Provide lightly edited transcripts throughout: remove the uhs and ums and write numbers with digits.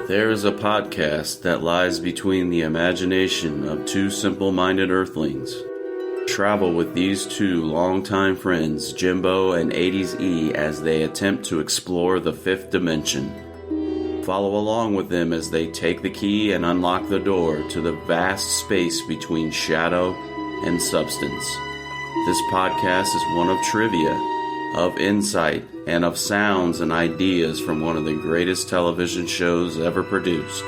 There is a podcast that lies between the imagination of two simple-minded earthlings. Travel with these two longtime friends, Jimbo and 80s E, as they attempt to explore the fifth dimension. Follow along with them as they take the key and unlock the door to the vast space between shadow and substance. This podcast is one of trivia, of insight, and of sounds and ideas from one of the greatest television shows ever produced.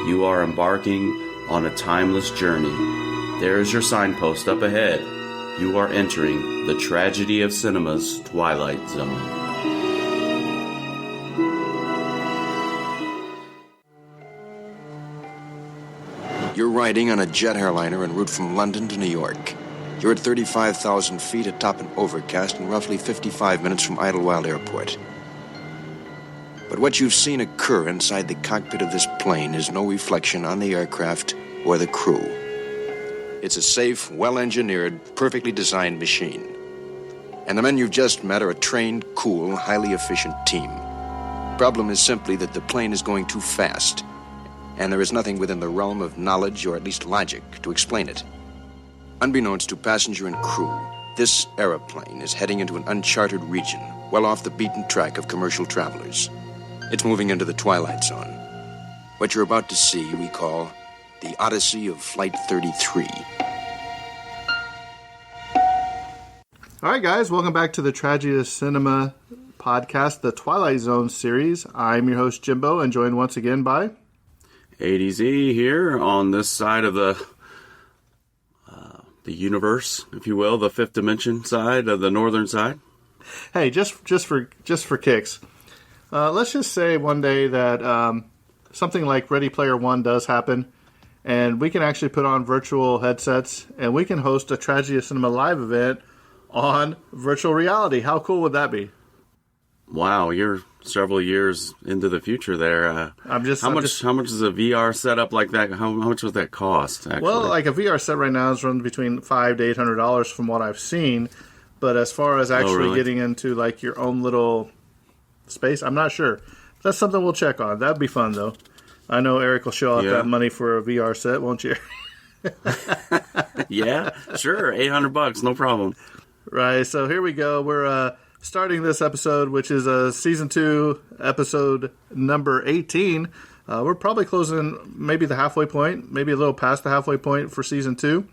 You are embarking on a timeless journey. There is your signpost up ahead. You are entering the tragedy of cinema's Twilight Zone. You're riding on a jet airliner en route from London to New York. You're at 35,000 feet atop an overcast and roughly 55 minutes from Idlewild Airport. But what you've seen occur inside the cockpit of this plane is no reflection on the aircraft or the crew. It's a safe, well-engineered, perfectly designed machine. And the men you've just met are a trained, cool, highly efficient team. Problem is simply that the plane is going too fast, and there is nothing within the realm of knowledge, or at least logic, to explain it. Unbeknownst to passenger and crew, this aeroplane is heading into an uncharted region, well off the beaten track of commercial travelers. It's moving into the Twilight Zone. What you're about to see we call the Odyssey of Flight 33. All right, guys, welcome back to the Tragedy of Cinema podcast, the Twilight Zone series. I'm your host, Jimbo, and joined once again by 80s E here on this side of the universe, if you will, the fifth dimension side of the northern side. Hey, just for kicks, let's just say one day that something like Ready Player One does happen, and we can actually put on virtual headsets, and we can host a Tragedy of Cinema live event on virtual reality. How cool would that be? Wow, you're several years into the future there. How much is a VR setup like that? How much would that cost? Actually? Well, like a VR set right now is running between $500 to $800 from what I've seen. But as far as actually getting into like your own little space, I'm not sure. That's something we'll check on. That'd be fun though. I know Eric will show out that money for a VR set, won't you? Yeah, sure. $800, no problem. Right. So here we go. We're starting this episode, which is season 2, episode number 18. We're probably closing maybe the halfway point, maybe a little past the halfway point for season 2.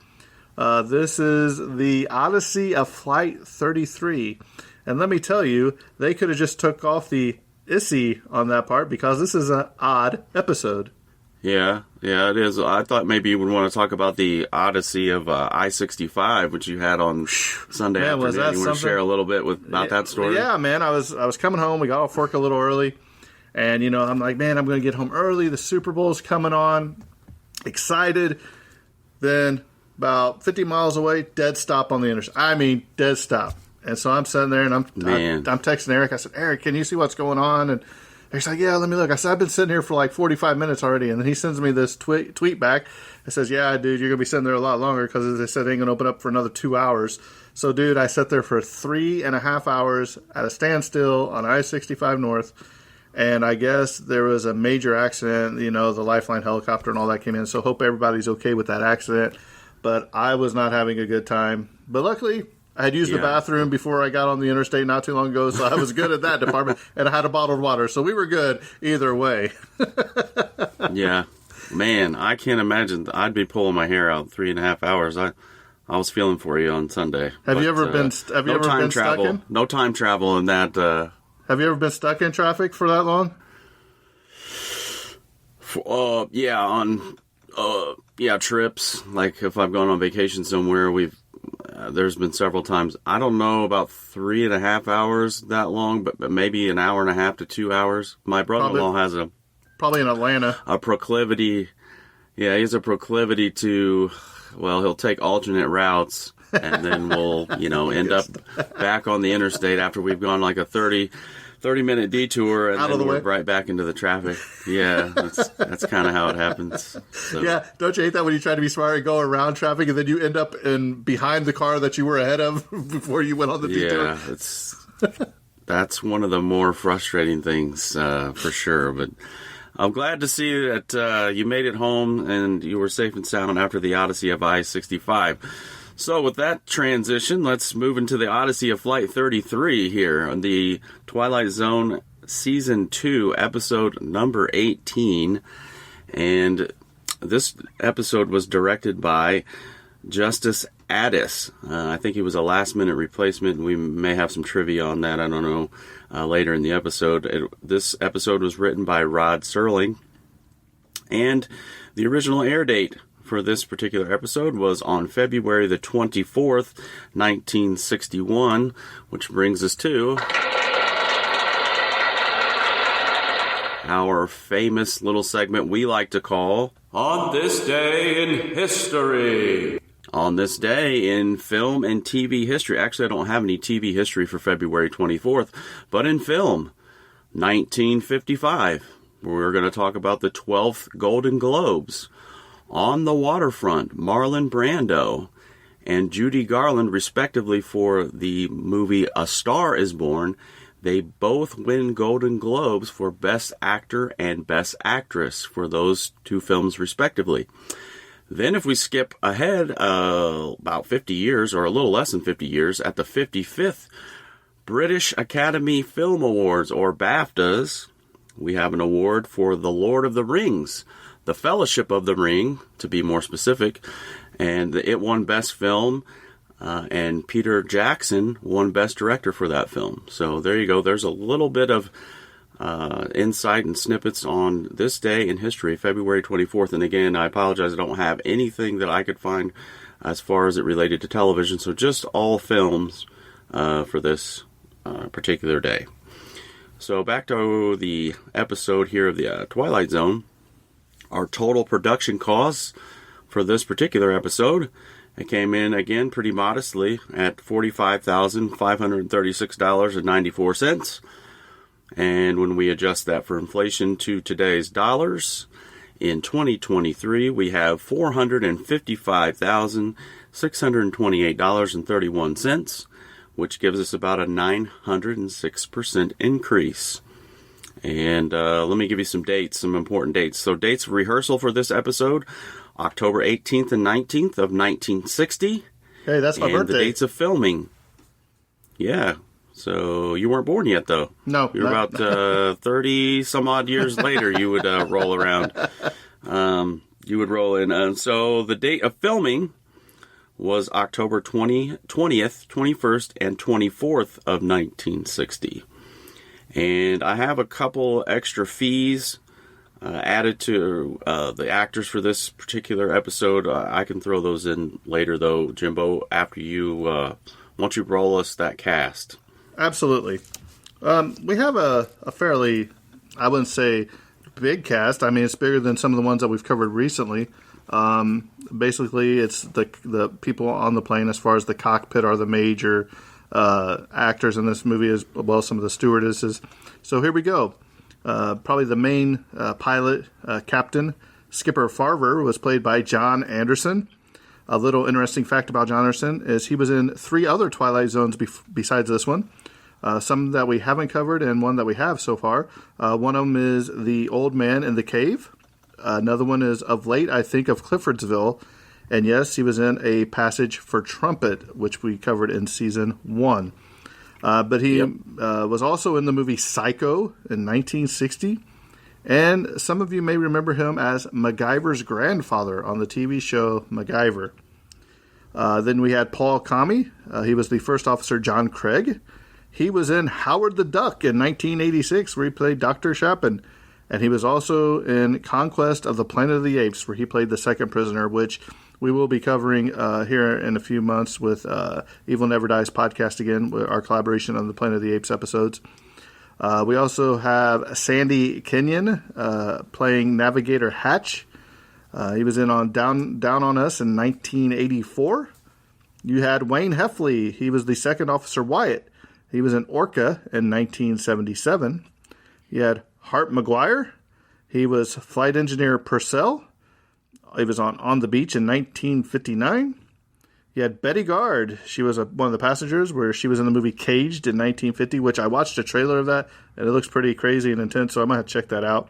This is the Odyssey of Flight 33. And let me tell you, they could have just took off the Issy on that part because this is an odd episode. Yeah, it is. I thought maybe you would want to talk about the Odyssey of I-65, which you had on Sunday afternoon. You want to share a little bit about that story? Yeah, man. I was coming home. We got off work a little early. And, I'm like, man, I'm going to get home early. The Super Bowl's coming on. Excited. Then about 50 miles away, dead stop on the interstate. I mean, dead stop. And so I'm sitting there, and I'm texting Eric. I said, Eric, can you see what's going on? And he's like, yeah, let me look. I said, I've been sitting here for like 45 minutes already. And then he sends me this tweet back. It says, yeah, dude, you're going to be sitting there a lot longer because, as they said, they ain't going to open up for another 2 hours. So, dude, I sat there for 3.5 hours at a standstill on I-65 North. And I guess there was a major accident. The Lifeline helicopter and all that came in. So hope everybody's okay with that accident. But I was not having a good time. But luckily, I had used the bathroom before I got on the interstate not too long ago, so I was good at that department, and I had a bottled water, so we were good either way. Yeah. Man, I can't imagine. I'd be pulling my hair out 3.5 hours. I was feeling for you on Sunday. Have you ever been stuck in? No time travel in that. Have you ever been stuck in traffic for that long? Trips. Like if I've gone on vacation somewhere, there's been several times. I don't know about 3.5 hours that long, but maybe an hour and a half to 2 hours. My brother-in-law has probably in Atlanta a proclivity. Yeah, he has a proclivity to. Well, he'll take alternate routes, and then we'll end up back on the interstate after we've gone like a 30-minute detour, and then we're right back into the traffic. Yeah, that's kind of how it happens. So. Yeah, don't you hate that when you try to be smart and go around traffic, and then you end up behind the car that you were ahead of before you went on the detour? Yeah, that's one of the more frustrating things for sure. But I'm glad to see that you made it home and you were safe and sound after the Odyssey of I-65. So with that transition, let's move into the Odyssey of Flight 33 here on the Twilight Zone Season 2, episode number 18. And this episode was directed by Justice Addis. I think he was a last-minute replacement. We may have some trivia on that. I don't know. Later in the episode. This episode was written by Rod Serling, and the original air date for this particular episode was on February the 24th, 1961, which brings us to our famous little segment we like to call On This Day in History. On this day in film and TV history. Actually, I don't have any TV history for February 24th, but in film, 1955, we're going to talk about the 12th Golden Globes. On the Waterfront, Marlon Brando and Judy Garland, respectively, for the movie A Star is Born, they both win Golden Globes for Best Actor and Best Actress for those two films, respectively. Then if we skip ahead about 50 years, or a little less than 50 years, at the 55th British Academy Film Awards, or BAFTAs, we have an award for The Lord of the Rings, The Fellowship of the Ring, to be more specific, and it won Best Film, and Peter Jackson won Best Director for that film. So there you go. There's a little bit of insight and snippets on this day in history, February 24th. And again, I apologize, I don't have anything that I could find as far as it related to television, so just all films for this particular day. So back to the episode here of the Twilight Zone. Our total production costs for this particular episode, it came in again pretty modestly at $45,536.94. And when we adjust that for inflation to today's dollars, in 2023, we have $455,628.31, which gives us about a 906% increase. And let me give you some dates, some important dates. So dates of rehearsal for this episode, October 18th and 19th of 1960. Hey, that's my birthday. And the dates of filming. Yeah. So you weren't born yet, though. No. You were about 30 some odd years later. You would roll around. You would roll in. So the date of filming was October 20th, 21st, and 24th of 1960. And I have a couple extra fees added to the actors for this particular episode. I can throw those in later, though, Jimbo, after you, once you roll us that cast. Absolutely. We have a fairly, I wouldn't say big cast. I mean, it's bigger than some of the ones that we've covered recently. Basically, it's the people on the plane as far as the cockpit are the major actors in this movie, as well as some of the stewardesses. So here we go. Probably the main pilot, Captain Skipper Farver, was played by John Anderson. A little interesting fact about John Anderson is he was in 3 other Twilight Zones besides this one. Some that we haven't covered and one that we have so far. One of them is The Old Man in the Cave. Another one is Of Late, I Think of Cliffordsville. And yes, he was in A Passage for Trumpet, which we covered in Season 1. But he was also in the movie Psycho in 1960. And some of you may remember him as MacGyver's grandfather on the TV show MacGyver. Then we had Paul Kami. He was the first officer, John Craig. He was in Howard the Duck in 1986, where he played Dr. Chapin. And he was also in Conquest of the Planet of the Apes, where he played the second prisoner, which we will be covering here in a few months with Evil Never Dies podcast again, with our collaboration on the Planet of the Apes episodes. We also have Sandy Kenyon playing Navigator Hatch. He was in on Down on Us in 1984. You had Wayne Heffley. He was the second officer Wyatt. He was in Orca in 1977. You had Hart McGuire. He was flight engineer Purcell. He was on the Beach in 1959. You had Betty Gard. She was one of the passengers, where she was in the movie Caged in 1950, which I watched a trailer of that, and it looks pretty crazy and intense, so I might have to check that out.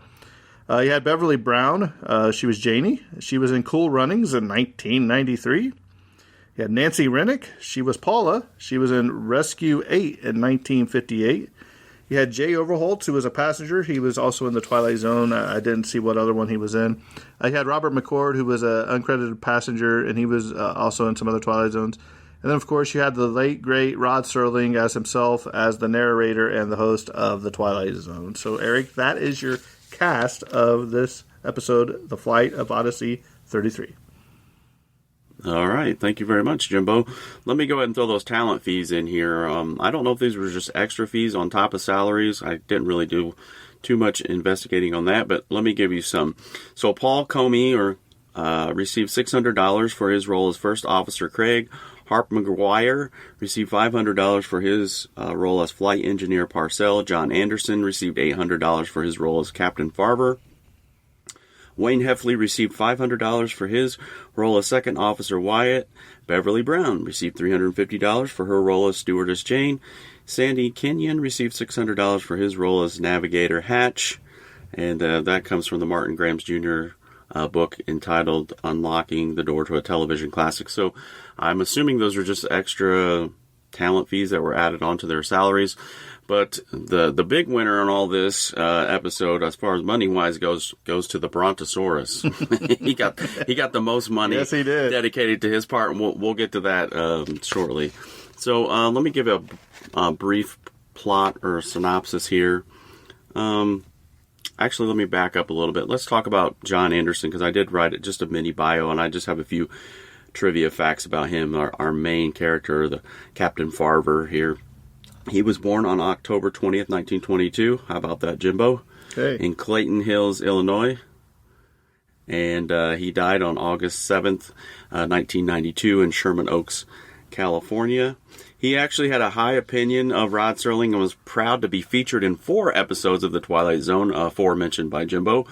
You had Beverly Brown. She was Janie. She was in Cool Runnings in 1993. You had Nancy Rennick. She was Paula. She was in Rescue 8 in 1958. You had Jay Overholtz, who was a passenger. He was also in The Twilight Zone. I didn't see what other one he was in. I had Robert McCord, who was an uncredited passenger, and he was also in some other Twilight Zones. And then, of course, you had the late, great Rod Serling as himself, as the narrator and the host of The Twilight Zone. So, Eric, that is your cast of this episode, The Flight of Odyssey 33. All right. Thank you very much, Jimbo. Let me go ahead and throw those talent fees in here. I don't know if these were just extra fees on top of salaries. I didn't really do too much investigating on that, but let me give you some. So Paul Comey received $600 for his role as First Officer Craig. Harp McGuire received $500 for his role as Flight Engineer Parcell. John Anderson received $800 for his role as Captain Farver. Wayne Heffley received $500 for his role as Second Officer Wyatt. Beverly Brown received $350 for her role as Stewardess Jane. Sandy Kenyon received $600 for his role as Navigator Hatch. And that comes from the Martin Grams Jr. Book entitled Unlocking the Door to a Television Classic. So I'm assuming those are just extra talent fees that were added onto their salaries. But the big winner on all this episode, as far as money wise goes to the Brontosaurus. he got the most money. Yes, he did. Dedicated to his part, and we'll get to that shortly. So let me give a brief plot or synopsis here. Actually, let me back up a little bit. Let's talk about John Anderson, because I did write just a mini bio, and I just have a few trivia facts about him. Our main character, the Captain Farver here. He was born on October 20th, 1922. How about that, Jimbo? Okay. In Clayton Hills, Illinois. And he died on August 7th, 1992 in Sherman Oaks, California. He actually had a high opinion of Rod Serling and was proud to be featured in 4 episodes of The Twilight Zone, 4 mentioned by Jimbo,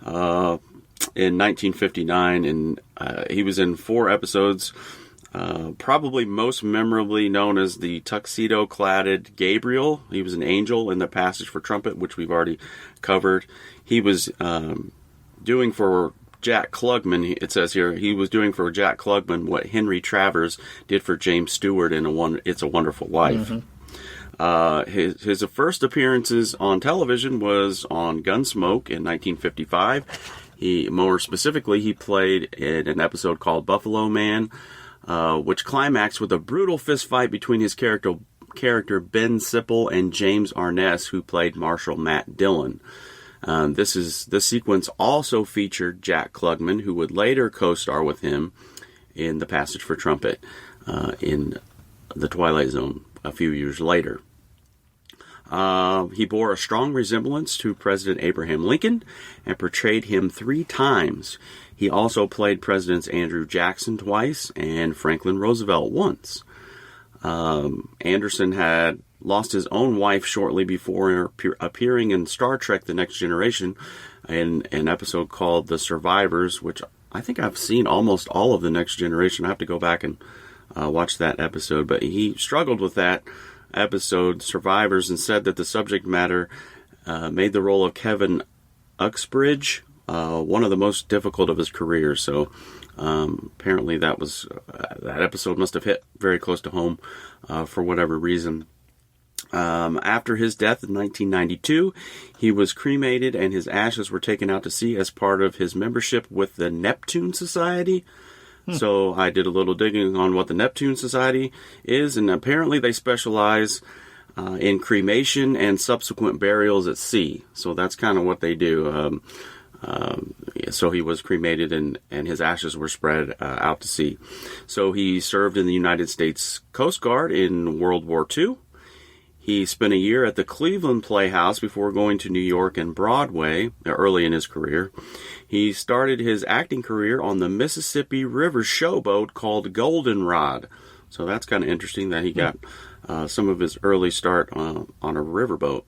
in 1959. And he was in 4 episodes. Probably most memorably known as the tuxedo-cladded Gabriel. He was an angel in The Passage for Trumpet, which we've already covered. He was doing for Jack Klugman, it says here, he was doing for Jack Klugman what Henry Travers did for James Stewart in It's a Wonderful Life. Mm-hmm. His first appearances on television was on Gunsmoke in 1955. More specifically, he played in an episode called Buffalo Man, which climaxed with a brutal fistfight between his character Ben Sipple and James Arness, who played Marshal Matt Dillon. This sequence also featured Jack Klugman, who would later co-star with him in The Passage for Trumpet in The Twilight Zone a few years later. He bore a strong resemblance to President Abraham Lincoln and portrayed him 3 times. He also played Presidents Andrew Jackson twice and Franklin Roosevelt once. Anderson had lost his own wife shortly before appearing in Star Trek The Next Generation in an episode called The Survivors, which I think I've seen almost all of The Next Generation. I have to go back and watch that episode. But he struggled with that episode, Survivors, and said that the subject matter made the role of Kevin Uxbridge one of the most difficult of his career. So apparently that episode must have hit very close to home for whatever reason. After his death in 1992, he was cremated and his ashes were taken out to sea as part of his membership with the Neptune Society. So I did a little digging on what the Neptune Society is, and apparently they specialize in cremation and subsequent burials at sea. So that's kind of what they do. So he was cremated and his ashes were spread out to sea. So he served in the United States Coast Guard in World War II. He spent a year at the Cleveland Playhouse before going to New York and Broadway early in his career. He started his acting career on the Mississippi River showboat called Goldenrod. So that's kind of interesting that he got some of his early start on a riverboat.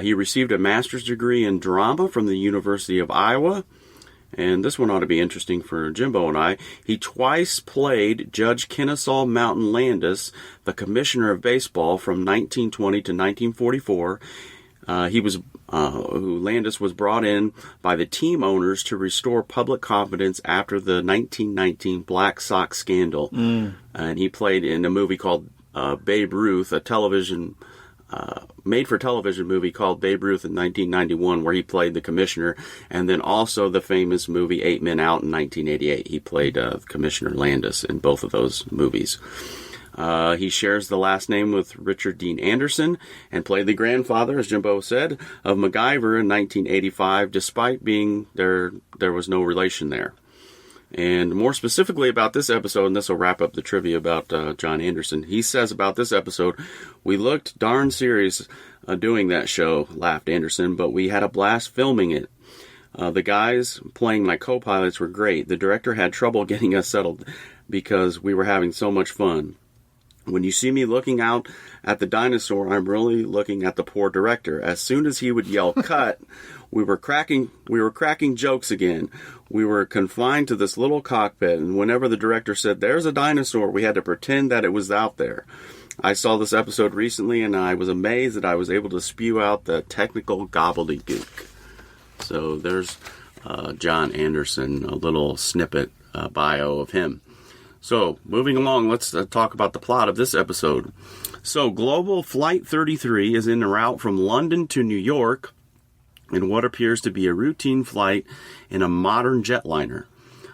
He received a master's degree in drama from the University of Iowa. And this one ought to be interesting for Jimbo and I. He twice played Judge Kennesaw Mountain Landis, the commissioner of baseball from 1920 to 1944. Landis was brought in by the team owners to restore public confidence after the 1919 Black Sox scandal. And he played in a movie called Babe Ruth, a television made-for-television movie called Babe Ruth in 1991, where he played the commissioner, and then also the famous movie 8 Men Out in 1988. He played Commissioner Landis in both of those movies. He shares the last name with Richard Dean Anderson and played the grandfather, as Jimbo said, of MacGyver in 1985, despite being there was no relation there. And more specifically about this episode, and this will wrap up the trivia about John Anderson, he says about this episode, "We looked darn serious doing that show," laughed Anderson, "but we had a blast filming it. The guys playing my co-pilots were great. The director had trouble getting us settled because we were having so much fun. When you see me looking out at the dinosaur, I'm really looking at the poor director. As soon as he would yell, 'cut,' we were cracking jokes again. We were confined to this little cockpit, and whenever the director said, 'There's a dinosaur,' we had to pretend that it was out there. I saw this episode recently, and I was amazed that I was able to spew out the technical gobbledygook." So there's John Anderson, a little snippet bio of him. So, moving along, let's talk about the plot of this episode. So, Global Flight 33 is en route from London to New York in what appears to be a routine flight in a modern jetliner.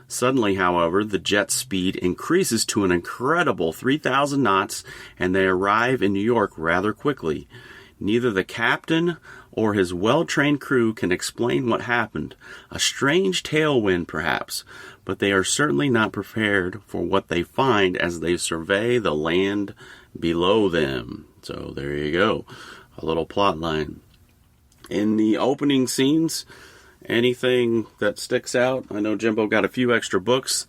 Suddenly, however, the jet's speed increases to an incredible 3,000 knots, and they arrive in New York rather quickly. Neither the captain or his well-trained crew can explain what happened. A strange tailwind, perhaps, but they are certainly not prepared for what they find as they survey the land below them. So there you go, a little plot line. In the opening scenes, anything that sticks out? I know Jimbo got a few extra books.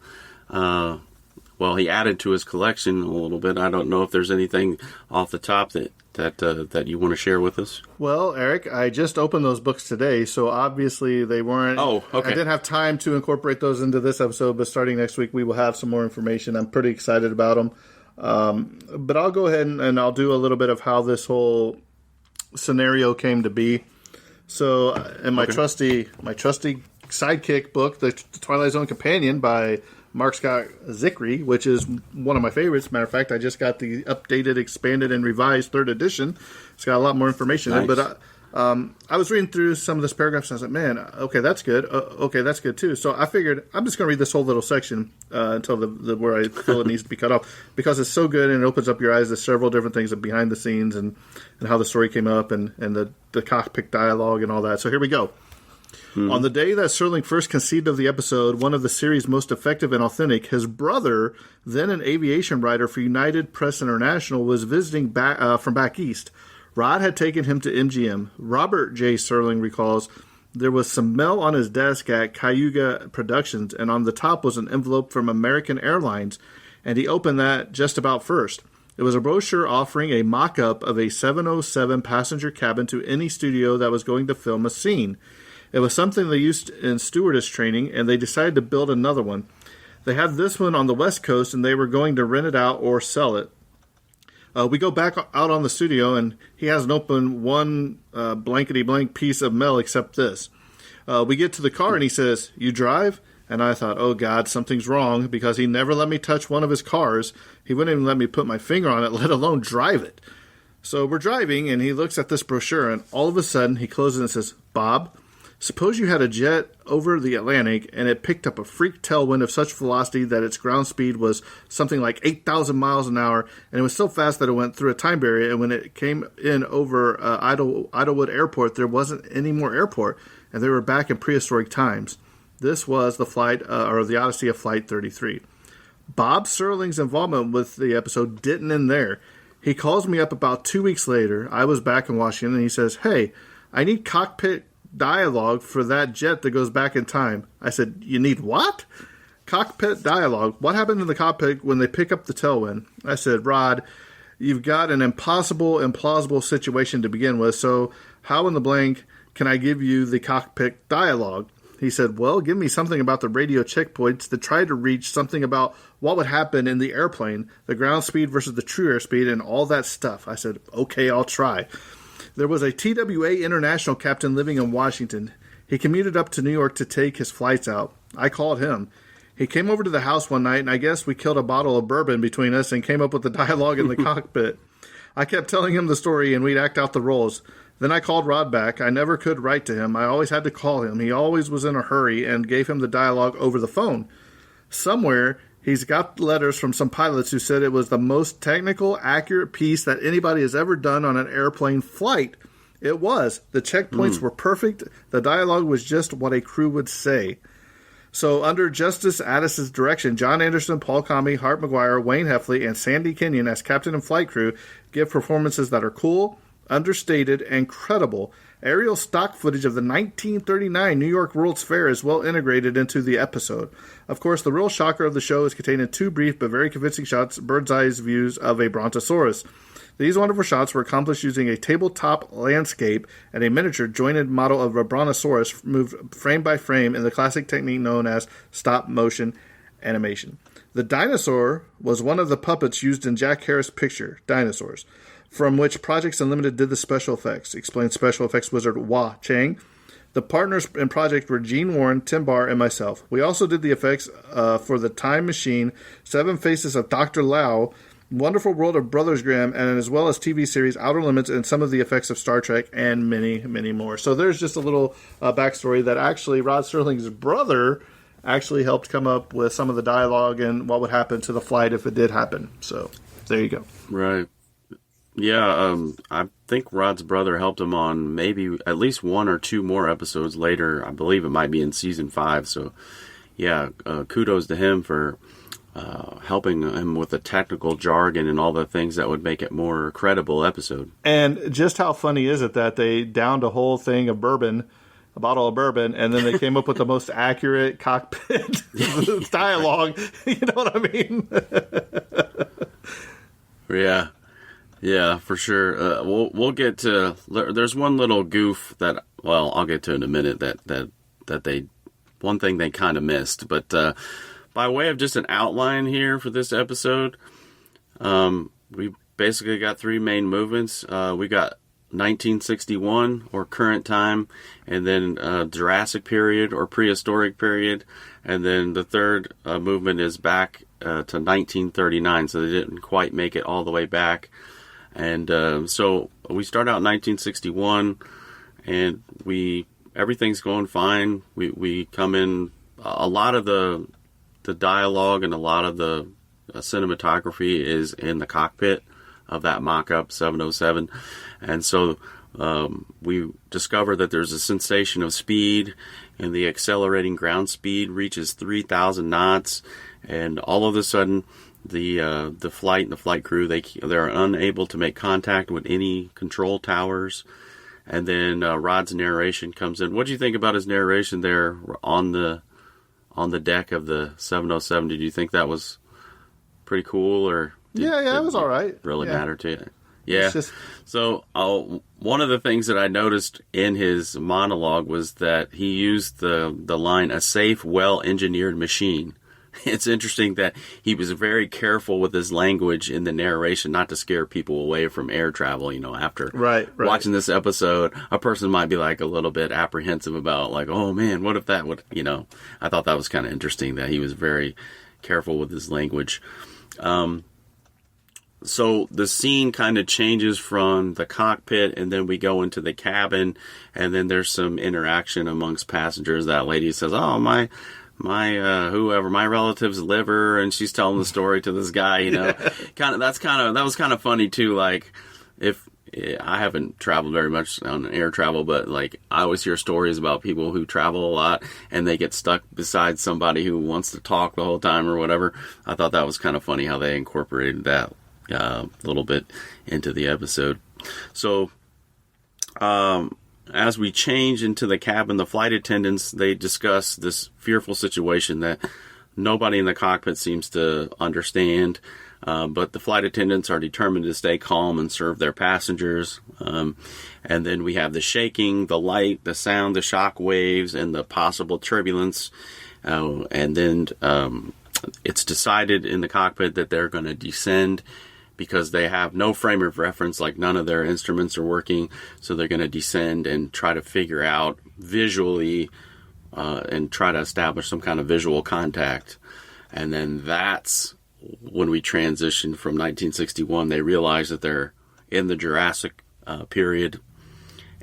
Well, he added to his collection a little bit. I don't know if there's anything off the top that you want to share with us. Well, Eric, I just opened those books today, so obviously they weren't... Oh, okay. I didn't have time to incorporate those into this episode, but starting next week we will have some more information. I'm pretty excited about them. But I'll go ahead and I'll do a little bit of how this whole scenario came to be. So, in my trusty sidekick book, The Twilight Zone Companion by Mark Scott Zickrey, which is one of my favorites. Matter of fact, I just got the updated, expanded, and revised 3rd edition. It's got a lot more information in it. But I was reading through some of this paragraphs, and I was like, man, okay, that's good. Okay, that's good, too. So I figured I'm just going to read this whole little section until where I feel it needs to be cut off, because it's so good, and it opens up your eyes to several different things behind the scenes and how the story came up and the cockpit dialogue and all that. So here we go. On the day that Serling first conceived of the episode, one of the series' most effective and authentic, his brother, then an aviation writer for United Press International, was visiting from back east. Rod had taken him to MGM. Robert J. Serling recalls there was some mail on his desk at Cayuga Productions, and on the top was an envelope from American Airlines, and he opened that just about first. It was a brochure offering a mock-up of a 707 passenger cabin to any studio that was going to film a scene. It was something they used in stewardess training, and they decided to build another one. They had this one on the West Coast, and they were going to rent it out or sell it. We go back out on the studio, and he hasn't opened one blankety-blank piece of mail except this. We get to the car, and he says, "You drive?" And I thought, oh, God, something's wrong, because he never let me touch one of his cars. He wouldn't even let me put my finger on it, let alone drive it. So we're driving, and he looks at this brochure, and all of a sudden, he closes it and says, "Bob, suppose you had a jet over the Atlantic and it picked up a freak tailwind of such velocity that its ground speed was something like 8,000 miles an hour, and it was so fast that it went through a time barrier, and when it came in over Idlewood Airport, there wasn't any more airport, and they were back in prehistoric times." This was the flight, or the Odyssey of Flight 33. Bob Serling's involvement with the episode didn't end there. He calls me up about 2 weeks later. I was back in Washington, and he says, "Hey, I need cockpit dialogue for that jet that goes back in time." I said, "You need what?" "Cockpit dialogue. What happened in the cockpit when they pick up the tailwind?" I said, "Rod, you've got an impossible, implausible situation to begin with, so how in the blank can I give you the cockpit dialogue?" He said, "Well, give me something about the radio checkpoints to try to reach something about what would happen in the airplane, the ground speed versus the true airspeed, and all that stuff." I said, "Okay, I'll try." There was a TWA International captain living in Washington. He commuted up to New York to take his flights out. I called him. He came over to the house one night, and I guess we killed a bottle of bourbon between us and came up with the dialogue in the cockpit. I kept telling him the story, and we'd act out the roles. Then I called Rod back. I never could write to him. I always had to call him. He always was in a hurry, and gave him the dialogue over the phone. Somewhere, he's got letters from some pilots who said it was the most technical, accurate piece that anybody has ever done on an airplane flight. It was. The checkpoints were perfect. The dialogue was just what a crew would say. So under Justice Addis's direction, John Anderson, Paul Comey, Hart McGuire, Wayne Heffley, and Sandy Kenyon as captain and flight crew give performances that are cool, understated, and credible. Aerial stock footage of the 1939 New York World's Fair is well integrated into the episode. Of course, the real shocker of the show is contained in 2 brief but very convincing shots, bird's-eye views of a brontosaurus. These wonderful shots were accomplished using a tabletop landscape and a miniature jointed model of a brontosaurus moved frame by frame in the classic technique known as stop-motion animation. The dinosaur was one of the puppets used in Jack Harris' picture, Dinosaurs, from which Projects Unlimited did the special effects, explained special effects wizard Wah Chang. The partners in project were Gene Warren, Tim Barr, and myself. We also did the effects for The Time Machine, 7 Faces of Dr. Lao, Wonderful World of Brothers Grimm, and as well as TV series Outer Limits and some of the effects of Star Trek and many, many more. So there's just a little backstory that actually Rod Serling's brother actually helped come up with some of the dialogue and what would happen to the flight if it did happen. So there you go. Right. Yeah, I think Rod's brother helped him on maybe at least 1 or 2 more episodes later. I believe it might be in season 5. So, yeah, kudos to him for helping him with the technical jargon and all the things that would make it more credible episode. And just how funny is it that they downed a whole thing of bourbon, a bottle of bourbon, and then they came up with the most accurate cockpit dialogue. You know what I mean? Yeah, for sure. We'll get to. There's one little goof that, well, I'll get to in a minute that they, one thing they kind of missed, but by way of just an outline here for this episode, we basically got 3 main movements. We got 1961 or current time, and then Jurassic period or prehistoric period, and then the third movement is back to 1939. So they didn't quite make it all the way back, and so we start out in 1961, and everything's going fine. We come in, a lot of the dialogue and a lot of the cinematography is in the cockpit of that mock-up 707. And so we discover that there's a sensation of speed, and the accelerating ground speed reaches 3,000 knots. And all of a sudden, the flight and the flight crew, they're unable to make contact with any control towers. And then Rod's narration comes in. What do you think about his narration there on the deck of the 707? Did you think that was pretty cool, or it was all right. Really matter to you? Yeah. So one of the things that I noticed in his monologue was that he used the line, "a safe, well-engineered machine." It's interesting that he was very careful with his language in the narration, not to scare people away from air travel. You know, after watching this episode, a person might be like a little bit apprehensive about, like, oh man, what if that would, you know. I thought that was kind of interesting that he was very careful with his language. So the scene kind of changes from the cockpit, and then we go into the cabin, and then there's some interaction amongst passengers. That lady says, "Oh, my relative's liver," and she's telling the story to this guy, you know. That was kind of funny too. Like, if I haven't traveled very much on air travel, but like I always hear stories about people who travel a lot and they get stuck beside somebody who wants to talk the whole time or whatever. I thought that was kind of funny how they incorporated that a little bit into the episode. So, as we change into the cabin, the flight attendants, they discuss this fearful situation that nobody in the cockpit seems to understand, but the flight attendants are determined to stay calm and serve their passengers. And then we have the shaking, the light, the sound, the shock waves, and the possible turbulence. And then it's decided in the cockpit that they're going to descend because they have no frame of reference, like none of their instruments are working. So they're going to descend and try to figure out visually and try to establish some kind of visual contact. And then that's when we transition from 1961. They realize that they're in the Jurassic period,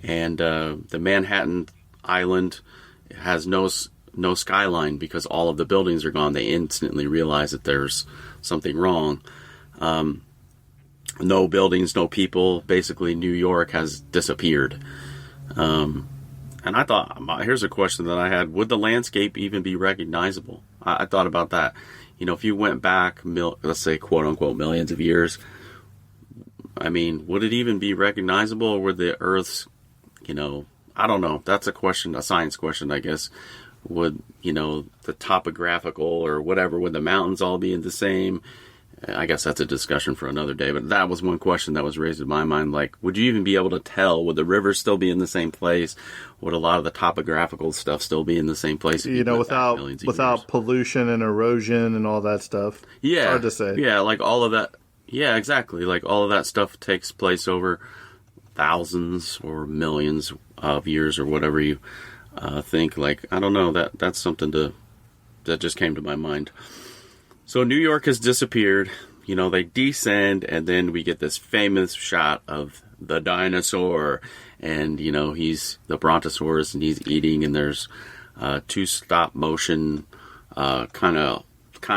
and the Manhattan Island has no skyline because all of the buildings are gone. They instantly realize that there's something wrong. No buildings, no people. Basically, New York has disappeared. And I thought, here's a question that I had. Would the landscape even be recognizable? I thought about that. You know, if you went back, let's say, quote unquote, millions of years, I mean, would it even be recognizable, or would the Earth's, you know, I don't know. That's a question, a science question, I guess. Would, you know, the topographical or whatever, would the mountains all be in the same? I guess that's a discussion for another day, but that was one question that was raised in my mind. Like, would you even be able to tell? Would the rivers still be in the same place? Would a lot of the topographical stuff still be in the same place? You know, without pollution and erosion and all that stuff. Yeah. It's hard to say. Yeah, like all of that. Yeah, exactly. Like all of that stuff takes place over thousands or millions of years or whatever you think. Like, I don't know. That's something that just came to my mind. So New York has disappeared. You know, they descend, and then we get this famous shot of the dinosaur. And, you know, he's the Brontosaurus, and he's eating, and there's two stop motion kind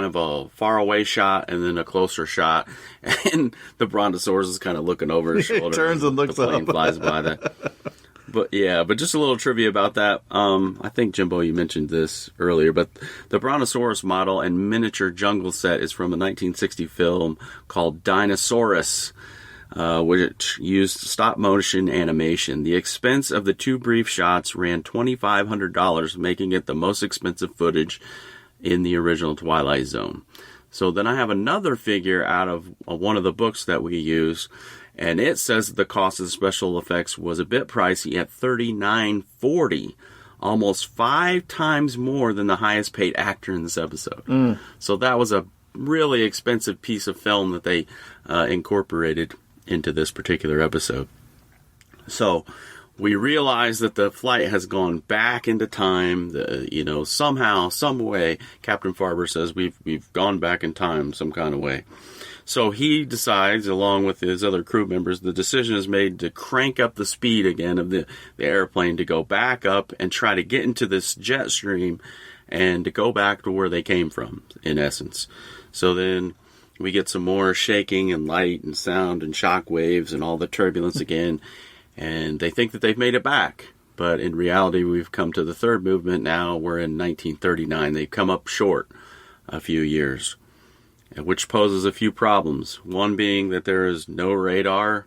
of a far away shot and then a closer shot. And the Brontosaurus is kind of looking over his shoulder. He turns and looks the plane up. Flies by that. But just a little trivia about that. I think, Jimbo, you mentioned this earlier, but the Brontosaurus model and miniature jungle set is from a 1960 film called Dinosaurus, which used stop-motion animation. The expense of the two brief shots ran $2,500, making it the most expensive footage in the original Twilight Zone. So then I have another figure out of one of the books that we use, and it says that the cost of the special effects was a bit pricey at $39.40, almost 5 times more than the highest paid actor in this episode. So that was a really expensive piece of film that they incorporated into this particular episode. So we realize that the flight has gone back into time. Somehow, some way, Captain Farber says we've gone back in time some kind of way. So he decides, along with his other crew members, the decision is made to crank up the speed again of the airplane, to go back up and try to get into this jet stream and to go back to where they came from, in essence. So then we get some more shaking and light and sound and shock waves and all the turbulence again. And they think that they've made it back. But in reality, we've come to the third movement now. We're in 1939. They've come up short a few years, which poses a few problems. One being that there is no radar.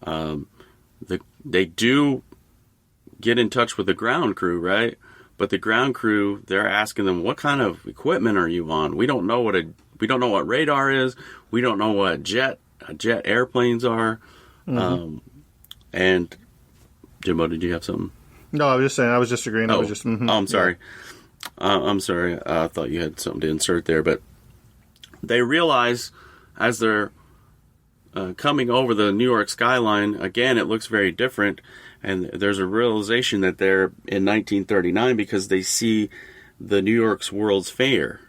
They do get in touch with the ground crew, right? But the ground crew, they're asking them, what kind of equipment are you on? We don't know what radar is. We don't know what jet airplanes are. And Jimbo, did you have something? No, I was just saying. I was just agreeing. Oh, I'm sorry. Yeah. I'm sorry. I thought you had something to insert there, but they realize as they're coming over the New York skyline, again, it looks very different, and there's a realization that they're in 1939 because they see the New York's World's Fair,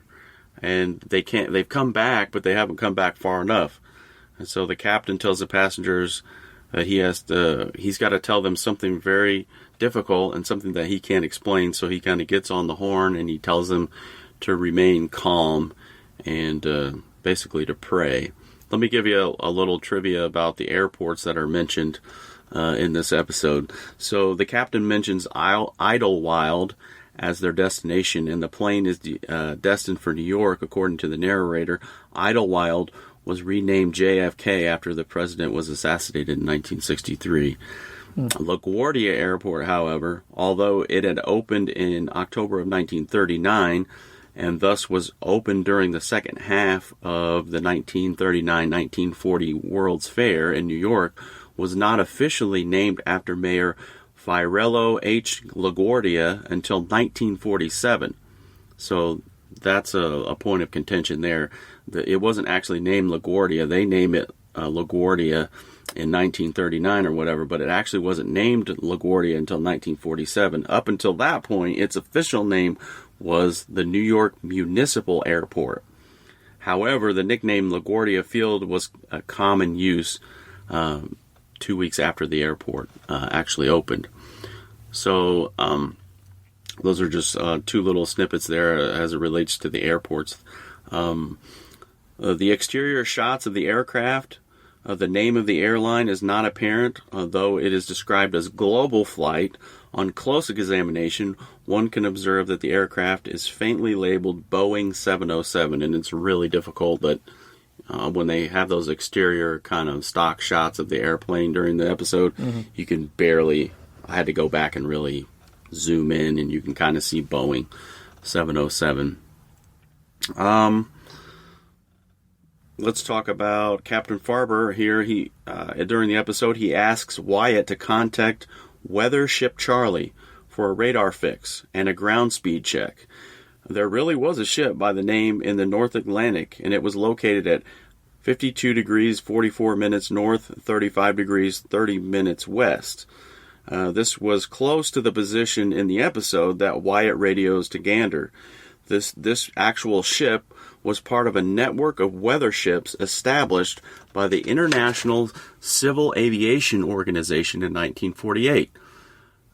and they've come back, but they haven't come back far enough. And so the captain tells the passengers that he's got to tell them something very difficult and something that he can't explain. So he kind of gets on the horn and he tells them to remain calm and basically to pray. Let me give you a little trivia about the airports that are mentioned in this episode. So the captain mentions Idlewild as their destination, and the plane is destined for New York, according to the narrator. Idlewild was renamed JFK after the president was assassinated in 1963. LaGuardia Airport, however, although it had opened in October of 1939 and thus was opened during the second half of the 1939-1940 World's Fair in New York, was not officially named after Mayor Fiorello H. LaGuardia until 1947. So that's a point of contention there. It wasn't actually named LaGuardia. They named it LaGuardia in 1939 or whatever, but it actually wasn't named LaGuardia until 1947. Up until that point, its official name was the New York Municipal Airport. However, the nickname LaGuardia Field was a common use 2 weeks after the airport actually opened. So those are just two little snippets there as it relates to the airports. The exterior shots of the aircraft, the name of the airline is not apparent, though it is described as Global Flight. On close examination, one can observe that the aircraft is faintly labeled Boeing 707, and it's really difficult that when they have those exterior kind of stock shots of the airplane during the episode, you can barely, I had to go back and really zoom in, and you can kind of see Boeing 707. Let's talk about Captain Farber here. He during the episode, he asks Wyatt to contact Weather Ship Charlie for a radar fix and a ground speed check. There really was a ship by the name in the North Atlantic, and it was located at 52 degrees 44 minutes north, 35 degrees 30 minutes west. This was close to the position in the episode that Wyatt radios to Gander. This actual ship was part of a network of weather ships established by the International Civil Aviation Organization in 1948.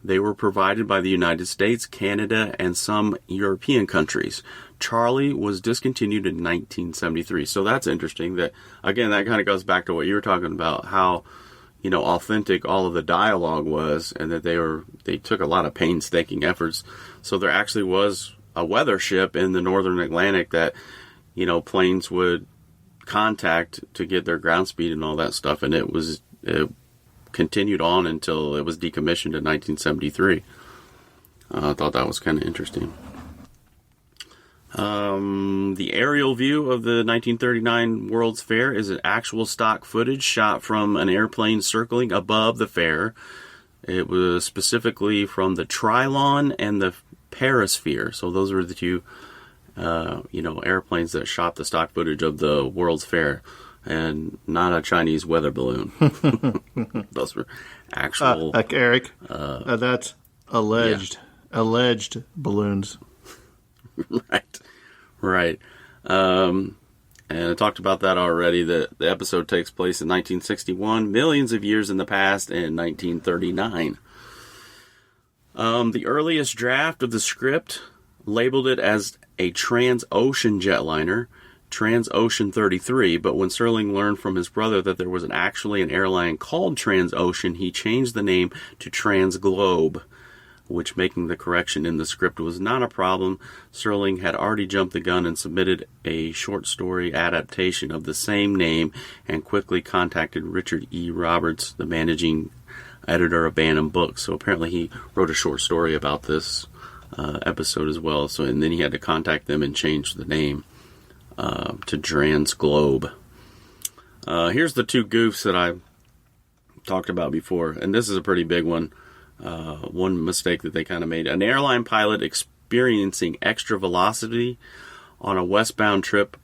They were provided by the United States, Canada, and some European countries. Charlie was discontinued in 1973. So that's interesting. That again, that kind of goes back to what you were talking about, how authentic all of the dialogue was, and that they took a lot of painstaking efforts. So there actually was a weather ship in the Northern Atlantic that planes would contact to get their ground speed and all that stuff, and it continued on until it was decommissioned in 1973. I thought that was kind of interesting. The aerial view of the 1939 World's Fair is an actual stock footage shot from an airplane circling above the fair. It was specifically from the Trilon and the Perisphere. So those were the two airplanes that shot the stock footage of the World's Fair, and not a Chinese weather balloon. Those were actual. Eric, that's alleged. Yeah. Alleged balloons. Right. And I talked about that already. The episode takes place in 1961, millions of years in the past, in 1939. The earliest draft of the script labeled it as a Transocean jetliner, Transocean 33, but when Serling learned from his brother that there was actually an airline called Transocean, he changed the name to Transglobe, which making the correction in the script was not a problem. Serling had already jumped the gun and submitted a short story adaptation of the same name and quickly contacted Richard E. Roberts, the managing editor of Bantam Books. So apparently he wrote a short story about this episode as well. So, and then he had to contact them and change the name to Transglobe. Here's the two goofs that I talked about before, and this is a pretty big one. One mistake that they kind of made. An airline pilot experiencing extra velocity on a westbound trip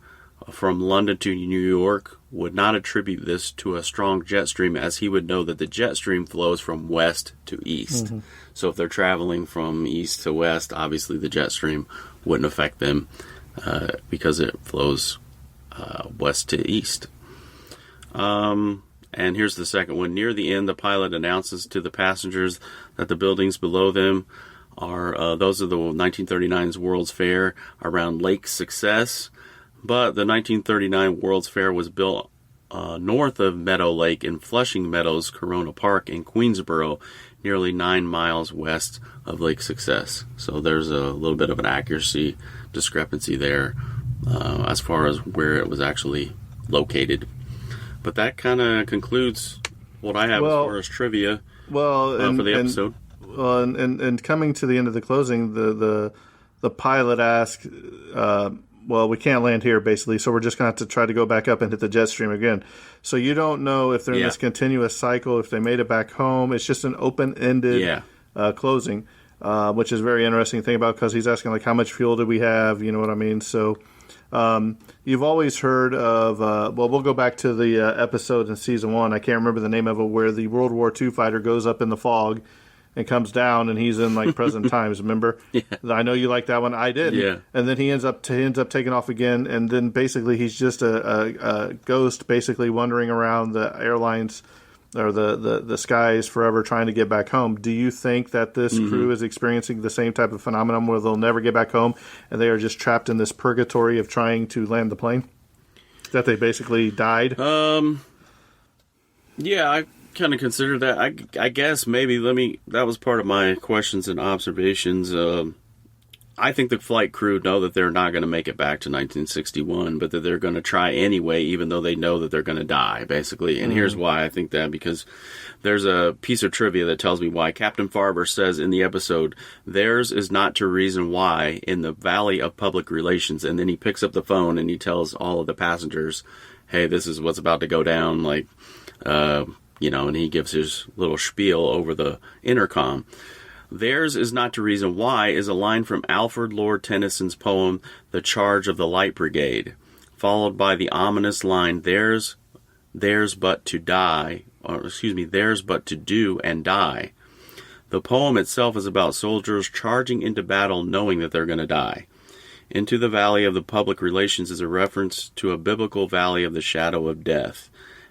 from London to New York would not attribute this to a strong jet stream, as he would know that the jet stream flows from west to east. Mm-hmm. So if they're traveling from east to west, obviously the jet stream wouldn't affect them because it flows west to east. And here's the second one. Near the end, the pilot announces to the passengers that the buildings below them are those of the 1939's World's Fair around Lake Success. But the 1939 World's Fair was built north of Meadow Lake in Flushing Meadows, Corona Park in Queensboro, nearly 9 miles west of Lake Success. So there's a little bit of an accuracy discrepancy there as far as where it was actually located. But that kind of concludes what I have as far as trivia for the episode. And coming to the end of the closing, the pilot asked, we can't land here, basically, so we're just going to have to try to go back up and hit the jet stream again. So you don't know if they're in this continuous cycle, if they made it back home. It's just an open-ended closing. which is a very interesting thing about, because he's asking, like, how much fuel did we have? You know what I mean? So you've always heard of, well, we'll go back to the episode in season 1. I can't remember the name of it, where the World War II fighter goes up in the fog and comes down, and he's in, like, present times. Remember? Yeah. I know you like that one. I did. Yeah. And then he ends up taking off again, and then basically he's just a ghost, basically wandering around the airlines or the skies forever, trying to get back home. Do you think that this crew is experiencing the same type of phenomenon where they'll never get back home, and they are just trapped in this purgatory of trying to land the plane? That they basically died? Yeah, I kind of considered that. I guess maybe that was part of my questions and observations. I think the flight crew know that they're not going to make it back to 1961, but that they're going to try anyway, even though they know that they're going to die, basically. And here's why I think that, because there's a piece of trivia that tells me why. Captain Farber says in the episode, "Theirs is not to reason why in the Valley of Public Relations." And then he picks up the phone and he tells all of the passengers, "Hey, this is what's about to go down," like, and he gives his little spiel over the intercom. "Theirs is not to reason why" is a line from Alfred Lord Tennyson's poem, The Charge of the Light Brigade, followed by the ominous line, theirs but to die, theirs but to do and die. The poem itself is about soldiers charging into battle knowing that they're going to die. Into the Valley of the Public Relations is a reference to a biblical valley of the shadow of death,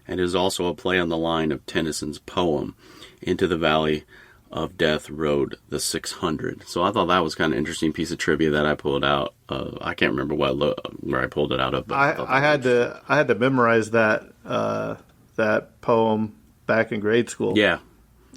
and is also a play on the line of Tennyson's poem, Into the Valley of Death Road the 600. So I thought that was kind of interesting piece of trivia that I pulled out. I can't remember where I pulled it out of. But I had to memorize that poem back in grade school. Yeah,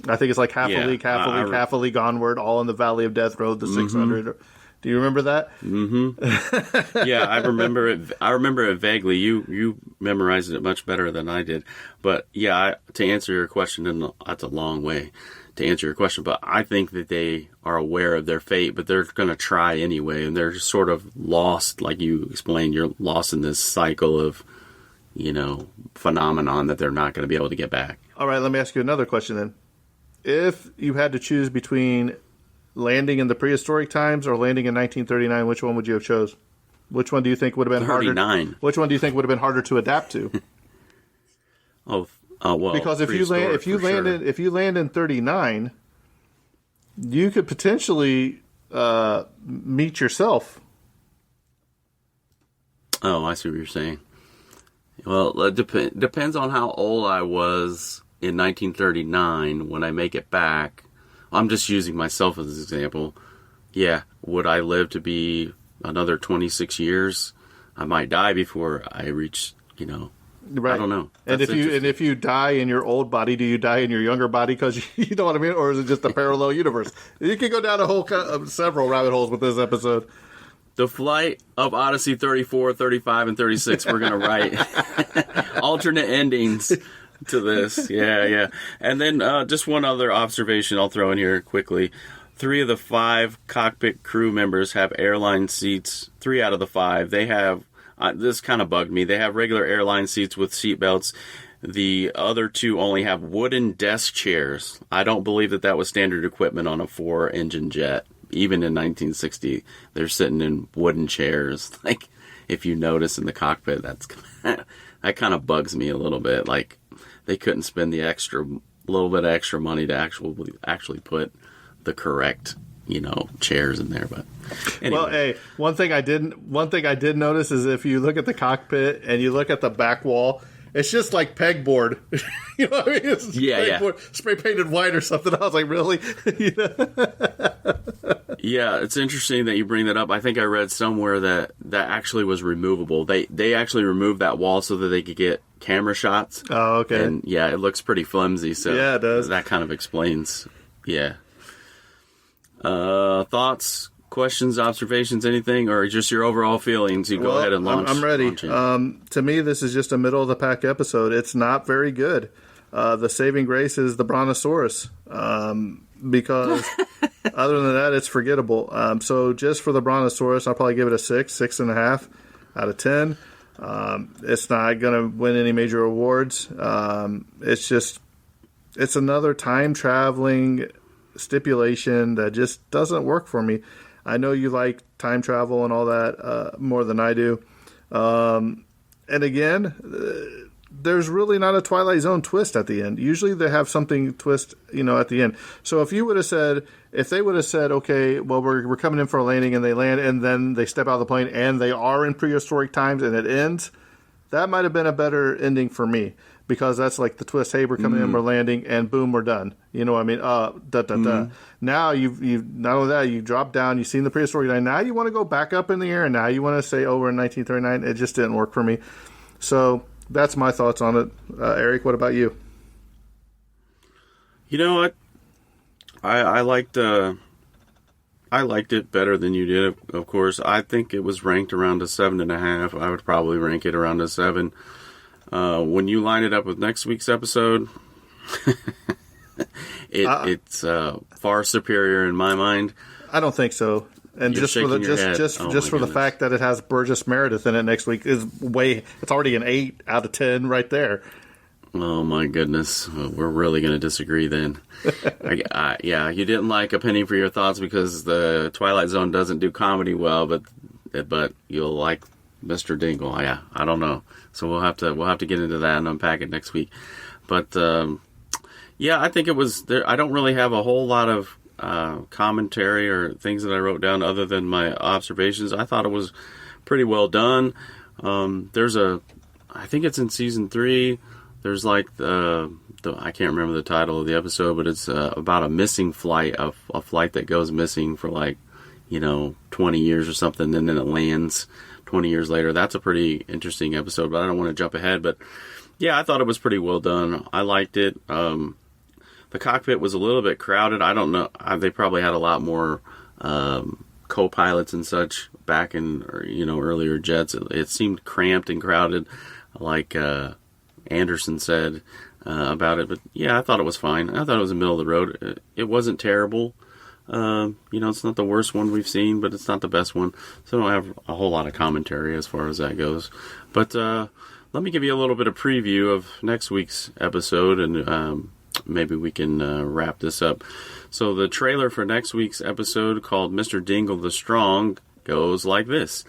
I think it's like half a league onward, all in the Valley of Death Road the 600. Do you remember that? Mm-hmm. Yeah, I remember it. I remember it vaguely. You memorized it much better than I did. But yeah, to answer your question, and that's a long way to answer your question, but I think that they are aware of their fate, but they're going to try anyway, and they're just sort of lost, like you explained. You're lost in this cycle of, phenomenon that they're not going to be able to get back. All right, let me ask you another question then. If you had to choose between landing in the prehistoric times or landing in 1939, which one would you have chose? Which one do you think would have been 39. harder? Which one do you think would have been harder to adapt to? Well, because if you land in 39, you could potentially meet yourself. Oh, I see what you're saying. Well, it depends on how old I was in 1939 when I make it back. I'm just using myself as an example. Yeah, would I live to be another 26 years? I might die before I reach, Right. I don't know. And if you die in your old body, do you die in your younger body? Because you know what I mean, or is it just a parallel universe? You can go down a whole several rabbit holes with this episode. The flight of Odyssey 34, 35, and 36. We're gonna write alternate endings to this. Yeah. And then just one other observation I'll throw in here quickly. 3 of the 5 cockpit crew members have airline seats. 3 out of the 5. They have. This kind of bugged me. They have regular airline seats with seat belts. The other 2 only have wooden desk chairs. I don't believe that was standard equipment on a 4-engine jet. Even in 1960, they're sitting in wooden chairs. Like, if you notice in the cockpit, that kind of bugs me a little bit. Like, they couldn't spend the little bit of extra money to actually put the correct chairs in there. But anyway. Well, hey, one thing I did notice is if you look at the cockpit and you look at the back wall, it's just like pegboard. You know what I mean? It's pegboard, spray painted white or something. I was like, really? Yeah, it's interesting that you bring that up. I think I read somewhere that actually was removable. They actually removed that wall so that they could get camera shots. Oh, okay. And yeah, it looks pretty flimsy. So yeah, it does. That kind of explains. Yeah. Thoughts, questions, observations, anything, or just your overall feelings? You go ahead and launch. I'm ready. To me, this is just a middle of the pack episode. It's not very good. The saving grace is the Brontosaurus, because other than that, it's forgettable. So just for the Brontosaurus, I'll probably give it a 6.5 out of 10. It's not going to win any major awards. It's another time traveling stipulation that just doesn't work for me. I know you like time travel and all that more than I do. And again, there's really not a Twilight Zone twist at the end. Usually they have something twist, at the end. So if they would have said, okay, well, we're coming in for a landing, and they land, and then they step out of the plane, and they are in prehistoric times, and it ends, that might have been a better ending for me, because that's like the twist. Hey, we're coming in, we're landing, and boom, we're done. You know what I mean? Now you've not only that, you drop down, you've seen the prehistoric time. Now you want to go back up in the air, and now you want to say, oh, we're in 1939. It just didn't work for me. So that's my thoughts on it. Eric, what about you? You know what? I liked it better than you did, of course. I think it was ranked around a 7.5. I would probably rank it around a 7. When you line it up with next week's episode, it's far superior in my mind. I don't think so. And You're just for the fact that it has Burgess Meredith in it next week it's already an 8 out of 10 right there. Oh my goodness, we're really going to disagree then. Yeah, you didn't like A Penny for Your Thoughts because the Twilight Zone doesn't do comedy well, but you'll like Mr. Dingle. Yeah, I don't know. So we'll have to get into that and unpack it next week. But yeah, I think it was there. I don't really have a whole lot of commentary or things that I wrote down other than my observations. I thought it was pretty well done. I think it's in season 3. There's like I can't remember the title of the episode, but it's about a missing flight, a flight that goes missing for 20 years or something, and then it lands 20 years later. That's a pretty interesting episode, but I don't want to jump ahead. But yeah, I thought it was pretty well done. I liked it. The cockpit was a little bit crowded. I don't know. They probably had a lot more co-pilots and such back in earlier jets. It seemed cramped and crowded, like Anderson said about it. But yeah, I thought it was fine. I thought it was in the middle of the road. It wasn't terrible. It's not the worst one we've seen, but it's not the best one. So I don't have a whole lot of commentary as far as that goes. But let me give you a little bit of preview of next week's episode, and maybe we can wrap this up. So the trailer for next week's episode, called Mr. Dingle the Strong, goes like this.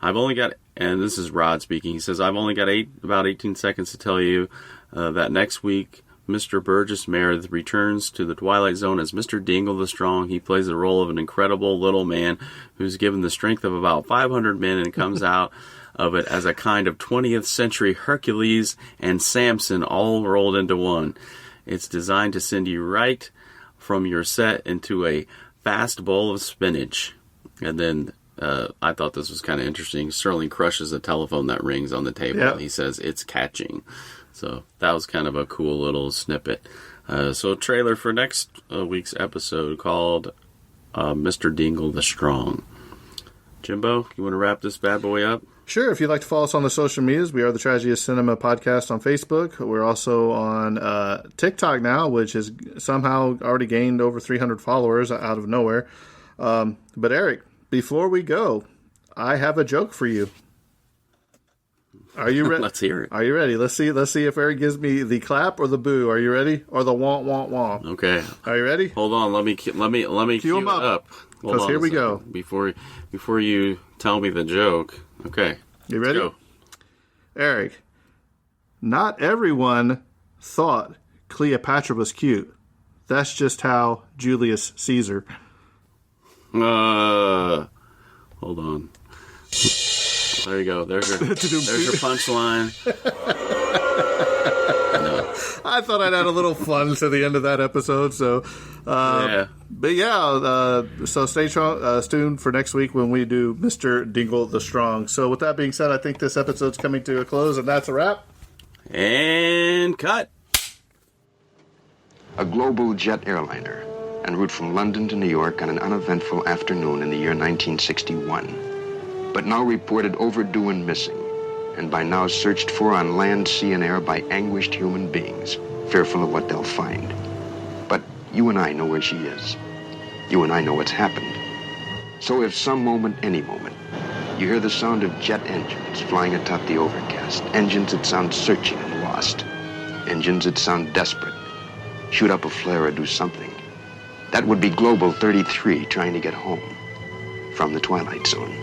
I've only got, and this is Rod speaking, he says, I've only got about 18 seconds to tell you that next week, Mr. Burgess Meredith returns to the Twilight Zone as Mr. Dingle the Strong. He plays the role of an incredible little man who's given the strength of about 500 men and comes out of it as a kind of 20th century Hercules and Samson all rolled into one. It's designed to send you right from your set into a fast bowl of spinach. And then I thought this was kind of interesting. Sterling crushes a telephone that rings on the table. Yep. And he says, it's catching. So that was kind of a cool little snippet. So a trailer for next week's episode called Mr. Dingle the Strong. Jimbo, you want to wrap this bad boy up? Sure. If you'd like to follow us on the social medias, we are the Tragedy of Cinema podcast on Facebook. We're also on TikTok now, which has somehow already gained over 300 followers out of nowhere. But Eric, before we go, I have a joke for you. Are you ready? Let's hear it. Are you ready? Let's see if Eric gives me the clap or the boo. Are you ready? Or the wah wah wah. Okay. Are you ready? Hold on. Let me cue him up. Because here we go. Before you tell me the joke. Okay. You ready? Let's go. Eric, not everyone thought Cleopatra was cute. That's just how Julius Caesar. Hold on. There you go. There's your punchline. No. I thought I'd add a little fun to the end of that episode. So, yeah. But yeah, so stay tuned for next week when we do Mr. Dingle the Strong. So with that being said, I think this episode's coming to a close, and that's a wrap. And cut. A global jet airliner en route from London to New York on an uneventful afternoon in the year 1961. But now reported overdue and missing, and by now searched for on land, sea, and air by anguished human beings, fearful of what they'll find. But you and I know where she is. You and I know what's happened. So if some moment, any moment, you hear the sound of jet engines flying atop the overcast, engines that sound searching and lost, engines that sound desperate, shoot up a flare or do something, That would be Global 33 trying to get home from the Twilight Zone.